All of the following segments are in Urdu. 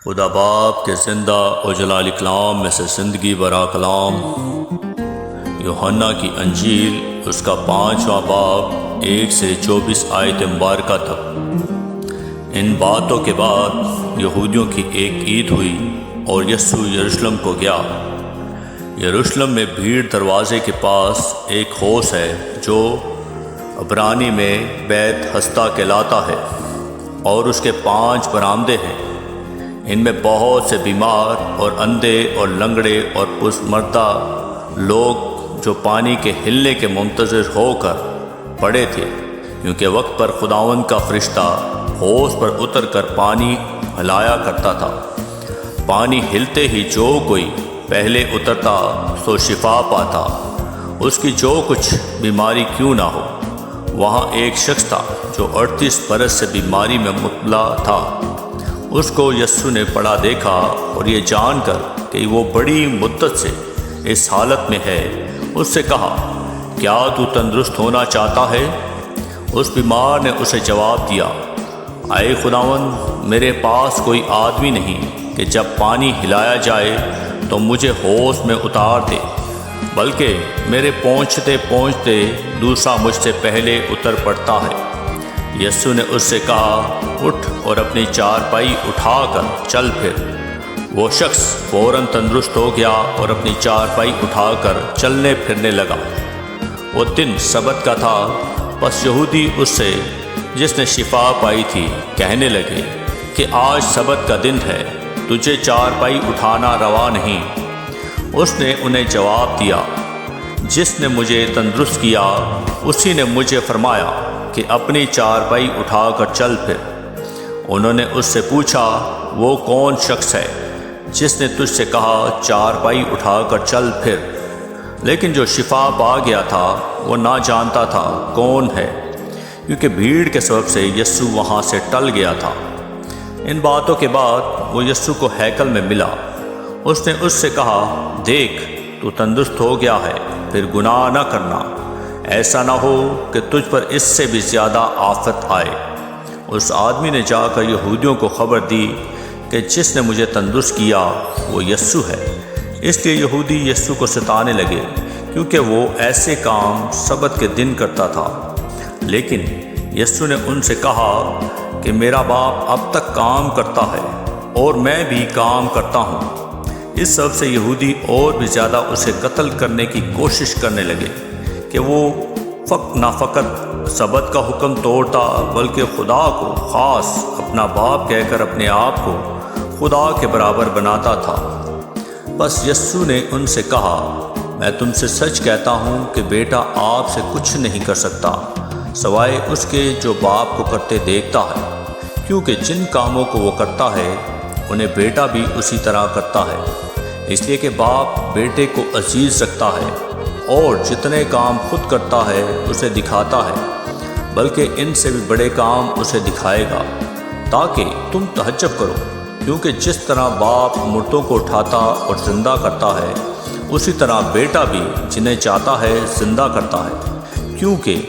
خدا باپ کے زندہ و جلال کلام میں سے زندگی برا کلام یوحنا کی انجیل اس کا 5واں باب 1 سے 24 آیت مبارکہ تک۔ ان باتوں کے بعد یہودیوں کی ایک عید ہوئی اور یسوع یروشلم کو گیا۔ یروشلم میں بھیڑ دروازے کے پاس ایک حوض ہے جو عبرانی میں بیت ہستہ کہلاتا ہے، اور اس کے 5 برآمدے ہیں۔ ان میں بہت سے بیمار اور اندھے اور لنگڑے اور پسمردہ لوگ جو پانی کے ہلنے کے منتظر ہو کر پڑے تھے، کیونکہ وقت پر خداوند کا فرشتہ حوض پر اتر کر پانی ہلایا کرتا تھا۔ پانی ہلتے ہی جو کوئی پہلے اترتا سو شفا پاتا، اس کی جو کچھ بیماری کیوں نہ ہو۔ وہاں ایک شخص تھا جو 38 برس سے بیماری میں مبتلا تھا۔ اس کو یسوع نے پڑا دیکھا اور یہ جان کر کہ وہ بڑی مدت سے اس حالت میں ہے، اس سے کہا، کیا تو تندرست ہونا چاہتا ہے؟ اس بیمار نے اسے جواب دیا، اے خداوند، میرے پاس کوئی آدمی نہیں کہ جب پانی ہلایا جائے تو مجھے حوض میں اتار دے، بلکہ میرے پہنچتے پہنچتے دوسرا مجھ سے پہلے اتر پڑتا ہے۔ یسوع نے اس سے کہا، اٹھ اور اپنی چارپائی اٹھا کر چل پھر۔ وہ شخص فوراً تندرست ہو گیا اور اپنی چارپائی اٹھا کر چلنے پھرنے لگا۔ وہ دن سبت کا تھا، بس یہودی اس سے جس نے شفا پائی تھی کہنے لگے کہ آج سبت کا دن ہے، تجھے چارپائی اٹھانا روا نہیں۔ اس نے انہیں جواب دیا، جس نے مجھے تندرست کیا اسی نے مجھے فرمایا کہ اپنی چارپائی اٹھا کر چل پھر۔ انہوں نے اس سے پوچھا، وہ کون شخص ہے جس نے تجھ سے کہا چارپائی اٹھا کر چل پھر؟ لیکن جو شفا پا گیا تھا وہ نہ جانتا تھا کون ہے، کیونکہ بھیڑ کے سبب سے یسوع وہاں سے ٹل گیا تھا۔ ان باتوں کے بعد وہ یسوع کو ہیکل میں ملا۔ اس نے اس سے کہا، دیکھ، تو تندرست ہو گیا ہے، پھر گناہ نہ کرنا، ایسا نہ ہو کہ تجھ پر اس سے بھی زیادہ آفت آئے۔ اس آدمی نے جا کر یہودیوں کو خبر دی کہ جس نے مجھے تندرست کیا وہ یسوع ہے۔ اس لیے یہودی یسوع کو ستانے لگے، کیونکہ وہ ایسے کام سبت کے دن کرتا تھا۔ لیکن یسوع نے ان سے کہا کہ میرا باپ اب تک کام کرتا ہے اور میں بھی کام کرتا ہوں۔ اس سبب سے یہودی اور بھی زیادہ اسے قتل کرنے کی کوشش کرنے لگے کہ وہ نہ فقط سبت کا حکم توڑتا بلکہ خدا کو خاص اپنا باپ کہہ کر اپنے آپ کو خدا کے برابر بناتا تھا۔ بس یسوع نے ان سے کہا، میں تم سے سچ کہتا ہوں کہ بیٹا آپ سے کچھ نہیں کر سکتا سوائے اس کے جو باپ کو کرتے دیکھتا ہے، کیونکہ جن کاموں کو وہ کرتا ہے انہیں بیٹا بھی اسی طرح کرتا ہے، اس لیے کہ باپ بیٹے کو عزیز رکھتا ہے اور جتنے کام خود کرتا ہے اسے دکھاتا ہے، بلکہ ان سے بھی بڑے کام اسے دکھائے گا، تاکہ تم تعجب کرو، کیونکہ جس طرح باپ مردوں کو اٹھاتا اور زندہ کرتا ہے، اسی طرح بیٹا بھی جنہیں چاہتا ہے زندہ کرتا ہے۔ کیونکہ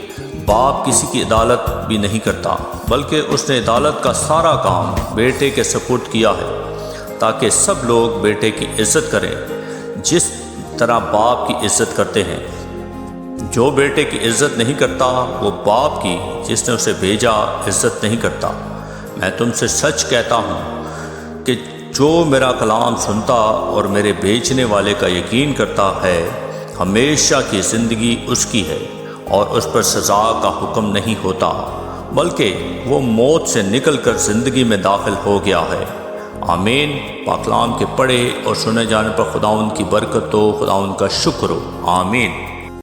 باپ کسی کی عدالت بھی نہیں کرتا، بلکہ اس نے عدالت کا سارا کام بیٹے کے سپرد کیا ہے، تاکہ سب لوگ بیٹے کی عزت کریں جس طرح باپ کی عزت کرتے ہیں۔ جو بیٹے کی عزت نہیں کرتا وہ باپ کی جس نے اسے بھیجا عزت نہیں کرتا۔ میں تم سے سچ کہتا ہوں کہ جو میرا کلام سنتا اور میرے بھیجنے والے کا یقین کرتا ہے، ہمیشہ کی زندگی اس کی ہے، اور اس پر سزا کا حکم نہیں ہوتا، بلکہ وہ موت سے نکل کر زندگی میں داخل ہو گیا ہے۔ آمین۔ پاک کلام کے پڑھے اور سنے جانے پر خداوند کی برکت ہو، خداوند کا شکر ہو۔ آمین۔